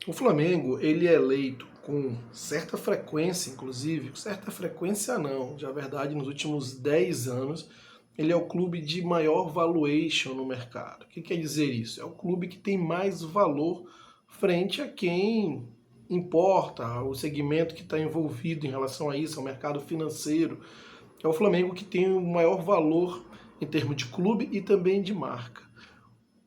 O Flamengo, ele é eleito com certa frequência, inclusive, certa frequência não, de verdade, nos últimos 10 anos, ele é o clube de maior valuation no mercado. O que quer dizer isso? É o clube que tem mais valor frente a quem importa, o segmento que está envolvido em relação a isso, ao mercado financeiro. É o Flamengo que tem o maior valor em termos de clube e também de marca.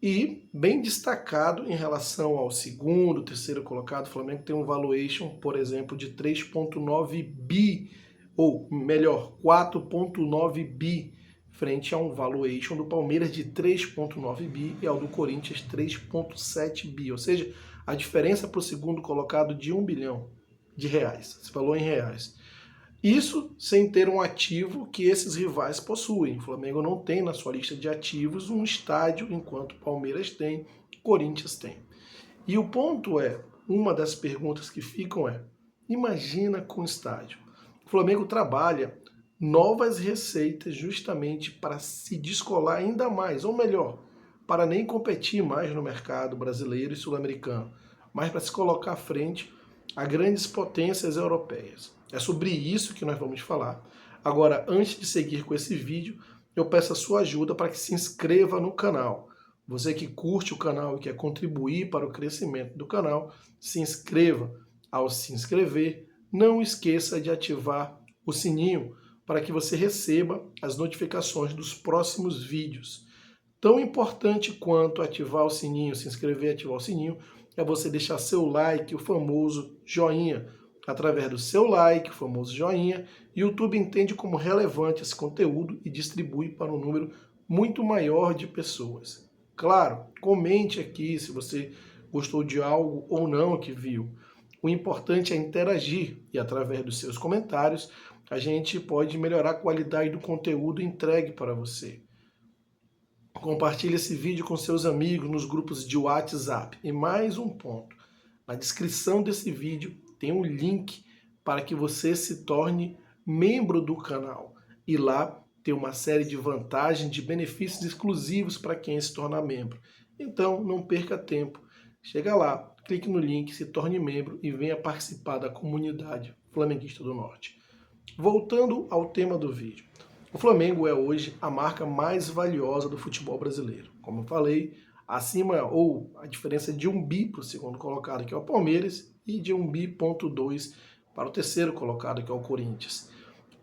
E bem destacado em relação ao segundo, terceiro colocado, o Flamengo tem um valuation, por exemplo, de 3,9 bi, ou melhor, 4,9 bi, frente a um valuation do Palmeiras de 3,9 bi e ao do Corinthians 3,7 bi. Ou seja, a diferença para o segundo colocado de 1 bilhão de reais, esse valor em reais. Isso sem ter um ativo que esses rivais possuem. O Flamengo não tem na sua lista de ativos um estádio, enquanto o Palmeiras tem, o Corinthians tem. E o ponto é, uma das perguntas que ficam é, imagina com estádio. O Flamengo trabalha novas receitas justamente para se descolar ainda mais, ou melhor, para nem competir mais no mercado brasileiro e sul-americano, mas para se colocar à frente a grandes potências europeias. É sobre isso que nós vamos falar. Agora, antes de seguir com esse vídeo, eu peço a sua ajuda para que se inscreva no canal. Você que curte o canal e quer contribuir para o crescimento do canal, se inscreva. Ao se inscrever, não esqueça de ativar o sininho para que você receba as notificações dos próximos vídeos. Tão importante quanto ativar o sininho, se inscrever e ativar o sininho, é você deixar seu like, o famoso joinha. Através do seu like, o famoso joinha, o YouTube entende como relevante esse conteúdo e distribui para um número muito maior de pessoas. Claro, comente aqui se você gostou de algo ou não que viu. O importante é interagir e através dos seus comentários a gente pode melhorar a qualidade do conteúdo entregue para você. Compartilhe esse vídeo com seus amigos nos grupos de WhatsApp. E mais um ponto, na descrição desse vídeo tem um link para que você se torne membro do canal. E lá tem uma série de vantagens, de benefícios exclusivos para quem se torna membro. Então não perca tempo. Chega lá, clique no link, se torne membro e venha participar da comunidade flamenguista do Norte. Voltando ao tema do vídeo. O Flamengo é hoje a marca mais valiosa do futebol brasileiro. Como eu falei, acima ou a diferença de 1 bi para o segundo colocado, que é o Palmeiras, e de 1 bi,2 para o terceiro colocado, que é o Corinthians.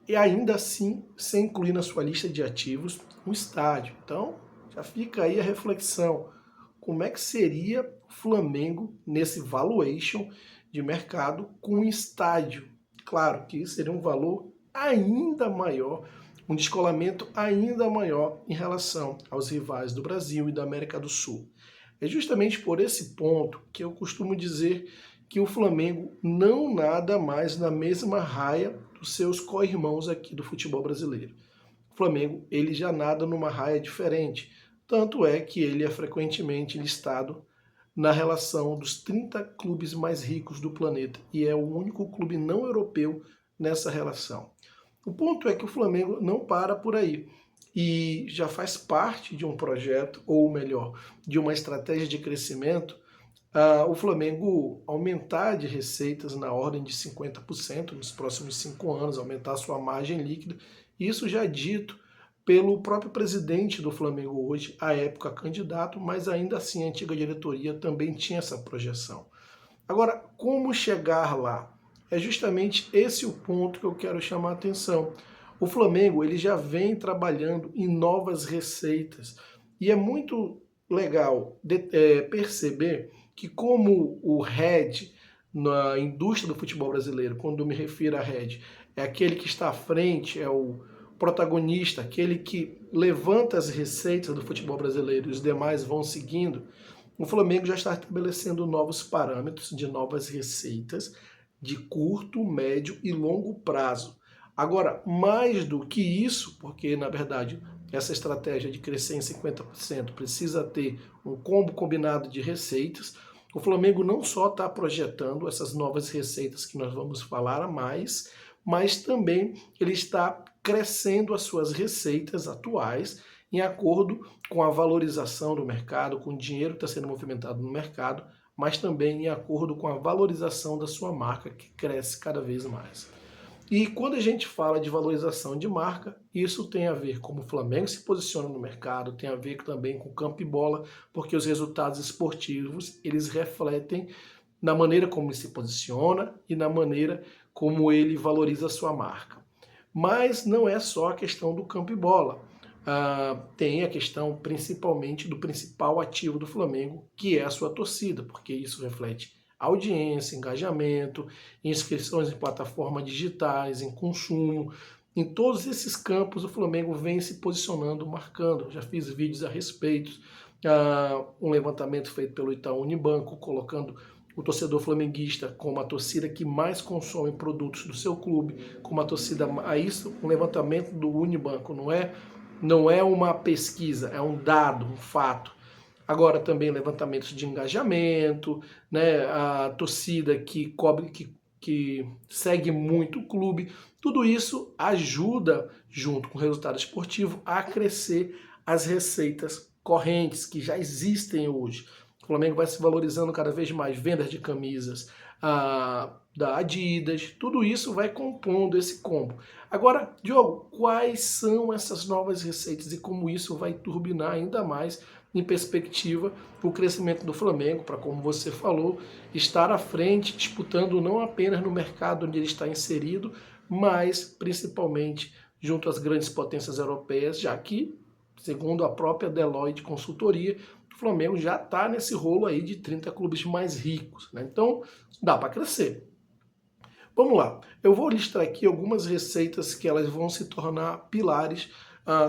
E ainda assim, sem incluir na sua lista de ativos um estádio. Então, já fica aí a reflexão. Como é que seria o Flamengo nesse valuation de mercado com um estádio? Claro que seria um valor ainda maior, um descolamento ainda maior em relação aos rivais do Brasil e da América do Sul. É justamente por esse ponto que eu costumo dizer que o Flamengo não nada mais na mesma raia dos seus co-irmãos aqui do futebol brasileiro. O Flamengo ele já nada numa raia diferente, tanto é que ele é frequentemente listado na relação dos 30 clubes mais ricos do planeta e é o único clube não europeu nessa relação. O ponto é que o Flamengo não para por aí e já faz parte de um projeto, ou melhor, de uma estratégia de crescimento, o Flamengo aumentar de receitas na ordem de 50% nos próximos 5 anos, aumentar sua margem líquida, isso já é dito pelo próprio presidente do Flamengo hoje, à época candidato, mas ainda assim a antiga diretoria também tinha essa projeção. Agora, como chegar lá? É justamente esse o ponto que eu quero chamar a atenção. O Flamengo ele já vem trabalhando em novas receitas e é muito legal perceber que como o head na indústria do futebol brasileiro, quando eu me refiro a head, é aquele que está à frente, é o protagonista, aquele que levanta as receitas do futebol brasileiro e os demais vão seguindo, o Flamengo já está estabelecendo novos parâmetros de novas receitas de curto, médio e longo prazo. Agora, mais do que isso, porque na verdade essa estratégia de crescer em 50% precisa ter um combo combinado de receitas, o Flamengo não só está projetando essas novas receitas que nós vamos falar a mais, mas também ele está crescendo as suas receitas atuais em acordo com a valorização do mercado, com o dinheiro que está sendo movimentado no mercado, mas também em acordo com a valorização da sua marca, que cresce cada vez mais. E quando a gente fala de valorização de marca, isso tem a ver como o Flamengo se posiciona no mercado, tem a ver também com o campo e bola, porque os resultados esportivos, eles refletem na maneira como ele se posiciona e na maneira como ele valoriza a sua marca. Mas não é só a questão do campo e bola. Tem a questão principalmente do principal ativo do Flamengo, que é a sua torcida, porque isso reflete audiência, engajamento, inscrições em plataformas digitais, em consumo. Em todos esses campos o Flamengo vem se posicionando, marcando. Já fiz vídeos a respeito. Um levantamento feito pelo Itaú Unibanco, colocando o torcedor flamenguista como a torcida que mais consome produtos do seu clube, como a torcida... Isso, um levantamento do Unibanco, não é uma pesquisa, é um dado, um fato. Agora também levantamentos de engajamento, né, a torcida que segue muito o clube. Tudo isso ajuda, junto com o resultado esportivo, a crescer as receitas correntes que já existem hoje. O Flamengo vai se valorizando cada vez mais, vendas de camisas, da Adidas, tudo isso vai compondo esse combo. Agora, Diogo, quais são essas novas receitas e como isso vai turbinar ainda mais em perspectiva o crescimento do Flamengo, para, como você falou, estar à frente, disputando não apenas no mercado onde ele está inserido, mas principalmente junto às grandes potências europeias, já que, segundo a própria Deloitte Consultoria, o Flamengo já está nesse rolo aí de 30 clubes mais ricos, né? Então, dá para crescer. Vamos lá, eu vou listar aqui algumas receitas que elas vão se tornar pilares,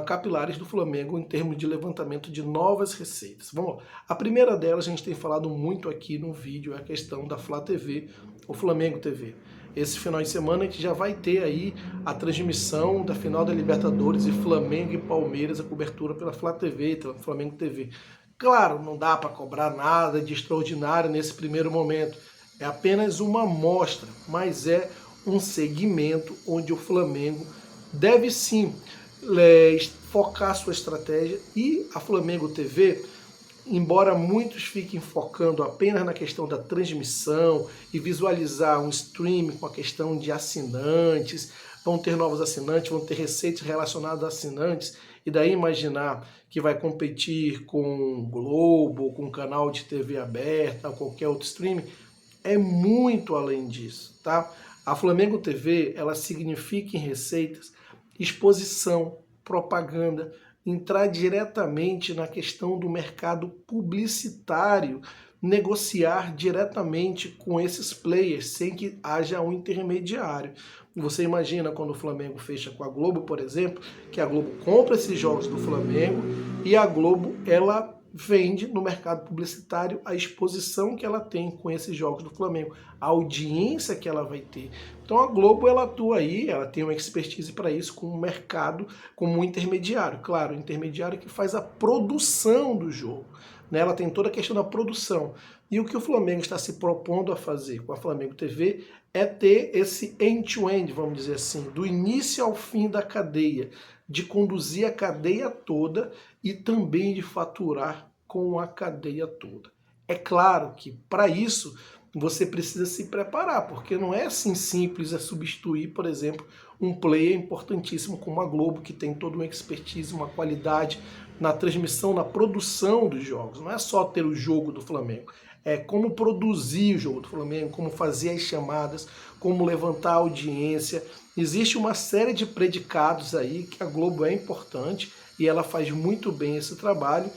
capilares do Flamengo em termos de levantamento de novas receitas. Vamos lá. A primeira delas, a gente tem falado muito aqui no vídeo, é a questão da Flá TV, o Flamengo TV. Esse final de semana a gente já vai ter aí a transmissão da final da Libertadores e Flamengo e Palmeiras, a cobertura pela Flá TV, pela Flamengo TV. Claro, não dá para cobrar nada de extraordinário nesse primeiro momento. É apenas uma amostra, mas é um segmento onde o Flamengo deve sim focar sua estratégia, e a Flamengo TV, embora muitos fiquem focando apenas na questão da transmissão e visualizar um streaming com a questão de assinantes, vão ter novos assinantes, vão ter receitas relacionadas a assinantes, e daí imaginar que vai competir com o Globo, com o canal de TV aberta, ou qualquer outro streaming, é muito além disso, tá? A Flamengo TV, ela significa em receitas exposição, propaganda, entrar diretamente na questão do mercado publicitário, negociar diretamente com esses players, sem que haja um intermediário. Você imagina quando o Flamengo fecha com a Globo, por exemplo, que a Globo compra esses jogos do Flamengo e a Globo, ela vende no mercado publicitário a exposição que ela tem com esses jogos do Flamengo, a audiência que ela vai ter. Então a Globo, ela atua aí, ela tem uma expertise para isso, com o mercado, como um intermediário. Claro, o intermediário que faz a produção do jogo, né? Ela tem toda a questão da produção. E o que o Flamengo está se propondo a fazer com a Flamengo TV é ter esse end-to-end, vamos dizer assim, do início ao fim da cadeia, de conduzir a cadeia toda e também de faturar com a cadeia toda. É claro que para isso você precisa se preparar, porque não é assim simples substituir, por exemplo, um player importantíssimo como a Globo, que tem toda uma expertise, uma qualidade na transmissão, na produção dos jogos. Não é só ter o jogo do Flamengo, é como produzir o jogo do Flamengo, como fazer as chamadas, como levantar a audiência. Existe uma série de predicados aí que a Globo é importante e ela faz muito bem esse trabalho,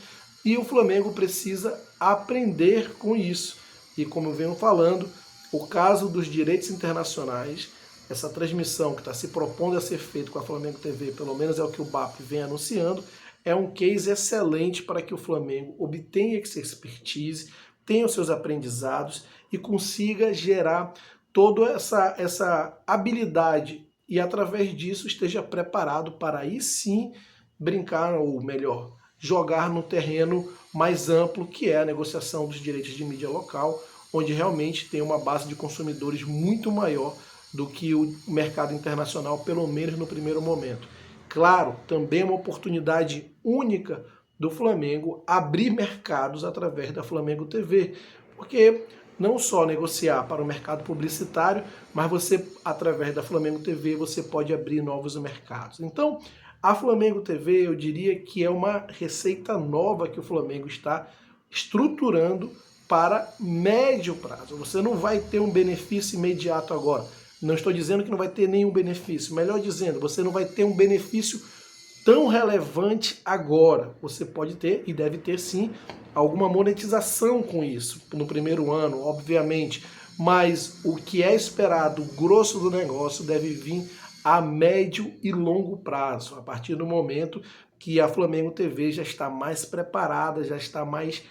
e o Flamengo precisa aprender com isso. E como eu venho falando, o caso dos direitos internacionais, essa transmissão que está se propondo a ser feita com a Flamengo TV, pelo menos é o que o BAP vem anunciando, é um case excelente para que o Flamengo obtenha essa expertise, tenha os seus aprendizados e consiga gerar toda essa habilidade e, através disso, esteja preparado para aí sim brincar, ou melhor, jogar no terreno mais amplo, que é a negociação dos direitos de mídia local, onde realmente tem uma base de consumidores muito maior do que o mercado internacional, pelo menos no primeiro momento. Claro, também é uma oportunidade única do Flamengo abrir mercados através da Flamengo TV, Porque não só negociar para o mercado publicitário, mas você, através da Flamengo TV, você pode abrir novos mercados. Então, a Flamengo TV, eu diria que é uma receita nova que o Flamengo está estruturando para médio prazo. Você não vai ter um benefício imediato agora. Não estou dizendo que não vai ter nenhum benefício. Melhor dizendo, você não vai ter um benefício tão relevante agora. Você pode ter e deve ter sim alguma monetização com isso no primeiro ano, obviamente, mas o que é esperado, o grosso do negócio deve vir a médio e longo prazo, a partir do momento que a Flamengo TV já está mais preparada, já está mais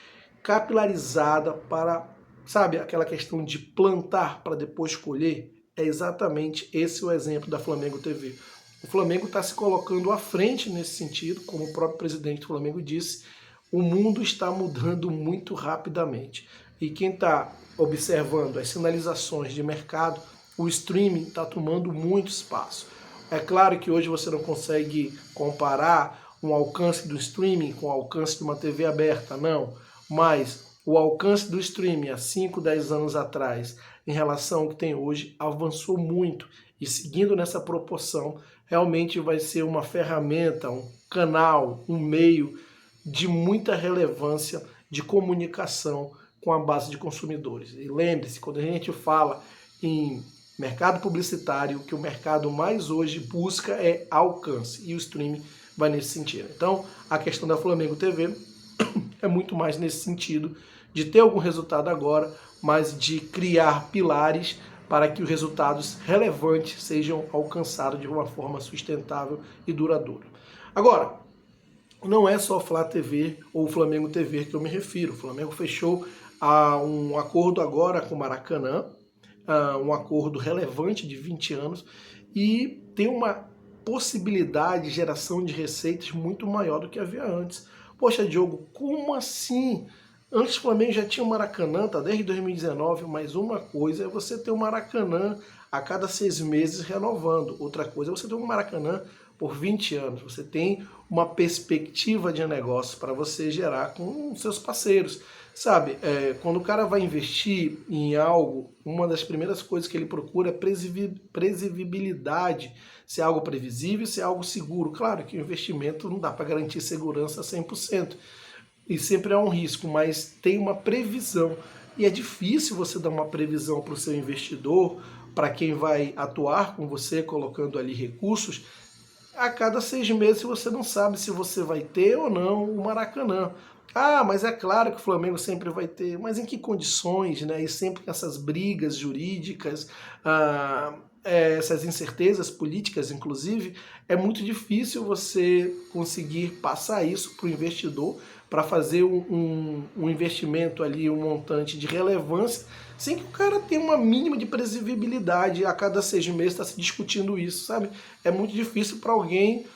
capilarizada para, sabe, aquela questão de plantar para depois colher. É exatamente esse o exemplo da Flamengo TV. O Flamengo está se colocando à frente nesse sentido, como o próprio presidente do Flamengo disse, o mundo está mudando muito rapidamente. E quem está observando as sinalizações de mercado, o streaming está tomando muito espaço. É claro que hoje você não consegue comparar um alcance do streaming com o alcance de uma TV aberta, não. Mas o alcance do streaming há 5, 10 anos atrás, em relação ao que tem hoje, avançou muito. E seguindo nessa proporção, realmente vai ser uma ferramenta, um canal, um meio de muita relevância de comunicação com a base de consumidores. E lembre-se, quando a gente fala em mercado publicitário, o que o mercado mais hoje busca é alcance, e o streaming vai nesse sentido. Então, a questão da Flamengo TV é muito mais nesse sentido, de ter algum resultado agora, mas de criar pilares para que os resultados relevantes sejam alcançados de uma forma sustentável e duradoura. Agora, não é só Flá TV ou Flamengo TV que eu me refiro. O Flamengo fechou um acordo agora com o Maracanã, um acordo relevante de 20 anos, e tem uma possibilidade de geração de receitas muito maior do que havia antes. Poxa, Diogo, como assim? Antes o Flamengo já tinha o Maracanã, tá desde 2019, mas uma coisa é você ter o Maracanã a cada 6 meses renovando. Outra coisa é você ter um Maracanã por 20 anos. Você tem uma perspectiva de negócio para você gerar com seus parceiros. Sabe, quando o cara vai investir em algo, uma das primeiras coisas que ele procura é previsibilidade, se é algo previsível, se é algo seguro. Claro que o investimento não dá para garantir segurança 100%, e sempre há um risco, mas tem uma previsão. E é difícil você dar uma previsão para o seu investidor, para quem vai atuar com você, colocando ali recursos. A cada 6 meses você não sabe se você vai ter ou não o Maracanã. Ah, mas é claro que o Flamengo sempre vai ter, mas em que condições, né? E sempre com essas brigas jurídicas, essas incertezas políticas, inclusive, é muito difícil você conseguir passar isso para o investidor, para fazer um investimento ali, um montante de relevância, sem que o cara tenha uma mínima de previsibilidade. A cada 6 meses está se discutindo isso, sabe? É muito difícil para alguém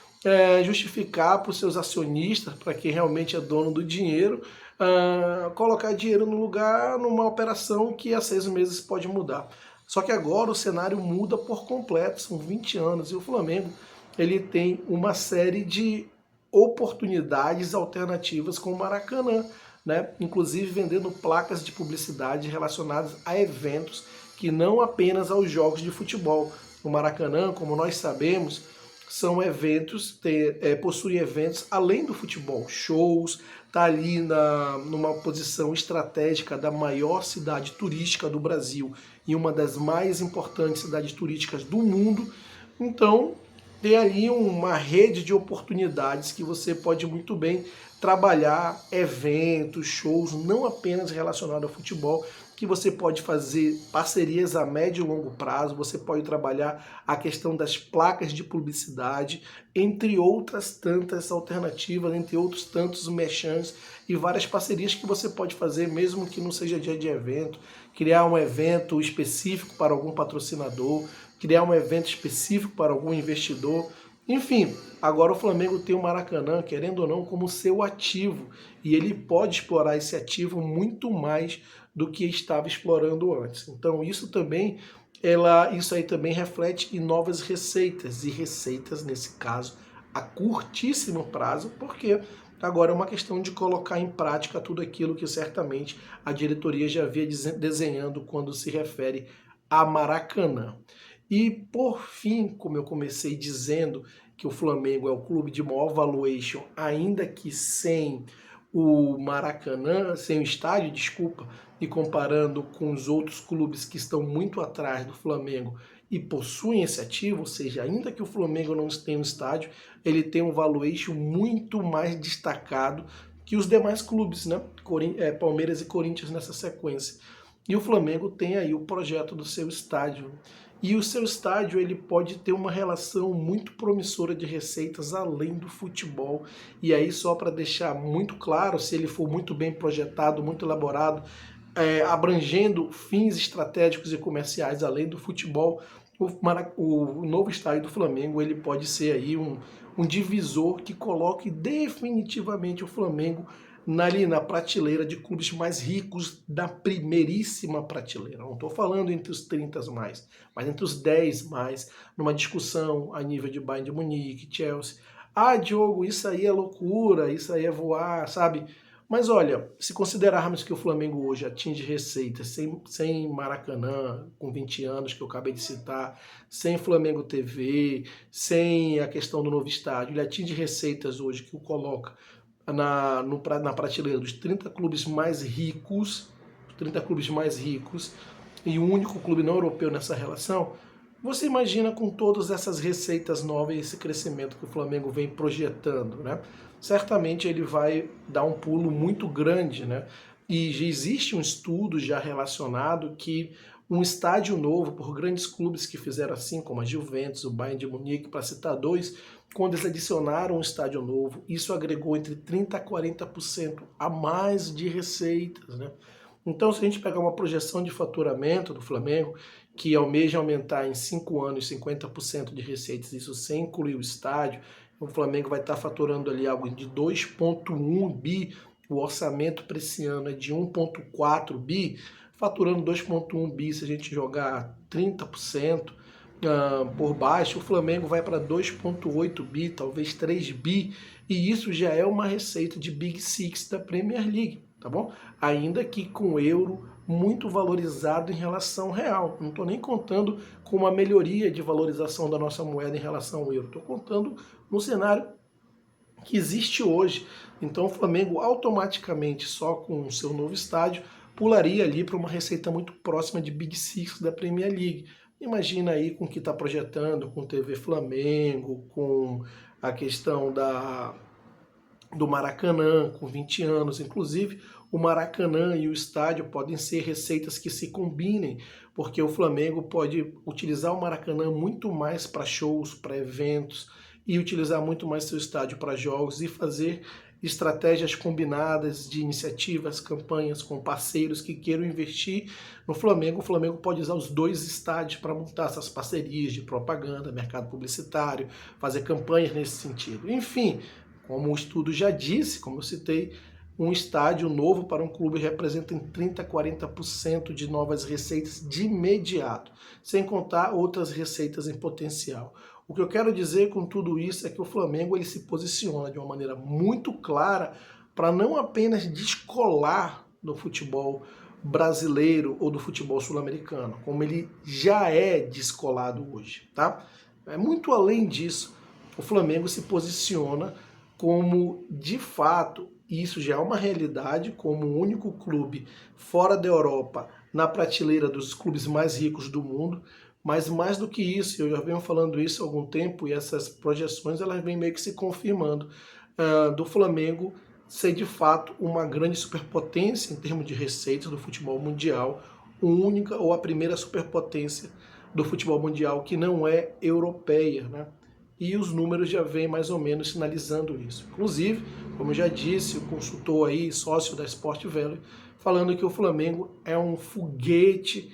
justificar para os seus acionistas, para quem realmente é dono do dinheiro, colocar dinheiro no lugar numa operação que a 6 meses pode mudar. Só que agora o cenário muda por completo, são 20 anos, e o Flamengo ele tem uma série de oportunidades alternativas com o Maracanã, né? Inclusive vendendo placas de publicidade relacionadas a eventos que não apenas aos jogos de futebol. O Maracanã, como nós sabemos, são eventos, possui eventos além do futebol, shows, está ali numa posição estratégica da maior cidade turística do Brasil e uma das mais importantes cidades turísticas do mundo. Então, tem ali uma rede de oportunidades que você pode muito bem trabalhar, eventos, shows, não apenas relacionados ao futebol, que você pode fazer parcerias a médio e longo prazo, você pode trabalhar a questão das placas de publicidade, entre outras tantas alternativas, entre outros tantos merchants e várias parcerias que você pode fazer, mesmo que não seja dia de evento, criar um evento específico para algum patrocinador, criar um evento específico para algum investidor. Enfim, agora o Flamengo tem o Maracanã, querendo ou não, como seu ativo, e ele pode explorar esse ativo muito mais do que estava explorando antes. Então isso aí também reflete em novas receitas, e receitas nesse caso a curtíssimo prazo, porque Agora é uma questão de colocar em prática tudo aquilo que certamente a diretoria já havia desenhando quando se refere a Maracanã. E por fim, como eu comecei dizendo que o Flamengo é o clube de maior valuation, ainda que sem o Maracanã, sem o estádio, desculpa, e comparando com os outros clubes que estão muito atrás do Flamengo e possuem esse ativo, ou seja, ainda que o Flamengo não tenha um estádio, ele tem um valuation muito mais destacado que os demais clubes, né? Palmeiras e Corinthians nessa sequência. E o Flamengo tem aí o projeto do seu estádio. E o seu estádio ele pode ter uma relação muito promissora de receitas além do futebol. E aí só para deixar muito claro, se ele for muito bem projetado, muito elaborado, abrangendo fins estratégicos e comerciais além do futebol, o novo estádio do Flamengo ele pode ser aí um divisor que coloque definitivamente o Flamengo ali na prateleira de clubes mais ricos da primeiríssima prateleira. Não estou falando entre os 30 mais, mas entre os 10 mais, numa discussão a nível de Bayern de Munique, Chelsea. Ah, Diogo, isso aí é loucura, isso aí é voar, sabe? Mas olha, se considerarmos que o Flamengo hoje atinge receitas sem Maracanã, com 20 anos que eu acabei de citar, sem Flamengo TV, sem a questão do novo estádio, ele atinge receitas hoje que o coloca na prateleira dos 30 clubes mais ricos, 30 clubes mais ricos, e o único clube não europeu nessa relação. Você imagina com todas essas receitas novas e esse crescimento que o Flamengo vem projetando, né? Certamente ele vai dar um pulo muito grande, né? E já existe um estudo já relacionado que um estádio novo por grandes clubes que fizeram assim, como a Juventus, o Bayern de Munique, para citar dois, quando eles adicionaram um estádio novo, isso agregou entre 30% a 40% a mais de receitas, né? Então, se a gente pegar uma projeção de faturamento do Flamengo, que almeja aumentar em 5 anos 50% de receitas, isso sem incluir o estádio, o Flamengo vai estar faturando ali algo de 2,1 bi, o orçamento para esse ano é de 1,4 bi, faturando 2,1 bi, se a gente jogar 30% por baixo, o Flamengo vai para 2,8 bi, talvez 3 bi, e isso já é uma receita de Big Six da Premier League, tá bom? Ainda que com o euro muito valorizado em relação ao real. Não estou nem contando com uma melhoria de valorização da nossa moeda em relação ao euro. Estou contando no cenário que existe hoje. Então o Flamengo automaticamente, só com o seu novo estádio, pularia ali para uma receita muito próxima de Big Six da Premier League. Imagina aí com o que está projetando, com TV Flamengo, com a questão do Maracanã, com 20 anos. Inclusive, o Maracanã e o estádio podem ser receitas que se combinem, porque o Flamengo pode utilizar o Maracanã muito mais para shows, para eventos, e utilizar muito mais seu estádio para jogos e fazer estratégias combinadas de iniciativas, campanhas com parceiros que queiram investir no Flamengo. O Flamengo pode usar os dois estádios para montar essas parcerias de propaganda, mercado publicitário, fazer campanhas nesse sentido. Enfim, como o estudo já disse, como eu citei, um estádio novo para um clube representa em 30% a 40% de novas receitas de imediato, sem contar outras receitas em potencial. O que eu quero dizer com tudo isso é que o Flamengo ele se posiciona de uma maneira muito clara para não apenas descolar do futebol brasileiro ou do futebol sul-americano, como ele já é descolado hoje, tá? É muito além disso. O Flamengo se posiciona como, de fato, isso já é uma realidade, como o único clube fora da Europa na prateleira dos clubes mais ricos do mundo. Mas mais do que isso, eu já venho falando isso há algum tempo e essas projeções elas vêm meio que se confirmando, do Flamengo ser de fato uma grande superpotência em termos de receitas do futebol mundial, a única ou a primeira superpotência do futebol mundial que não é europeia, né? E os números já vêm mais ou menos sinalizando isso. Inclusive, como eu já disse, o consultor aí, sócio da Sport Value, falando que o Flamengo é um foguete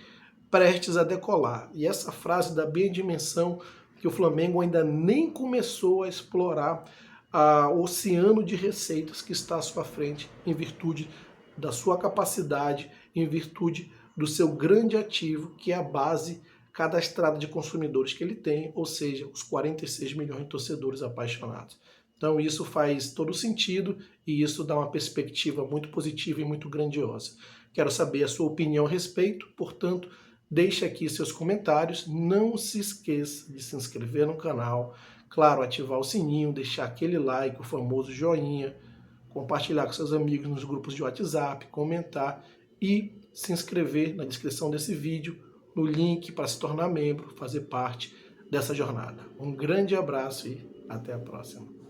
prestes a decolar. E essa frase dá bem a dimensão que o Flamengo ainda nem começou a explorar o oceano de receitas que está à sua frente, em virtude da sua capacidade, em virtude do seu grande ativo, que é a base cadastrada de consumidores que ele tem, ou seja, os 46 milhões de torcedores apaixonados. Então isso faz todo sentido e isso dá uma perspectiva muito positiva e muito grandiosa. Quero saber a sua opinião a respeito, portanto, deixe aqui seus comentários, não se esqueça de se inscrever no canal, claro, ativar o sininho, deixar aquele like, o famoso joinha, compartilhar com seus amigos nos grupos de WhatsApp, comentar e se inscrever na descrição desse vídeo, no link para se tornar membro, fazer parte dessa jornada. Um grande abraço e até a próxima.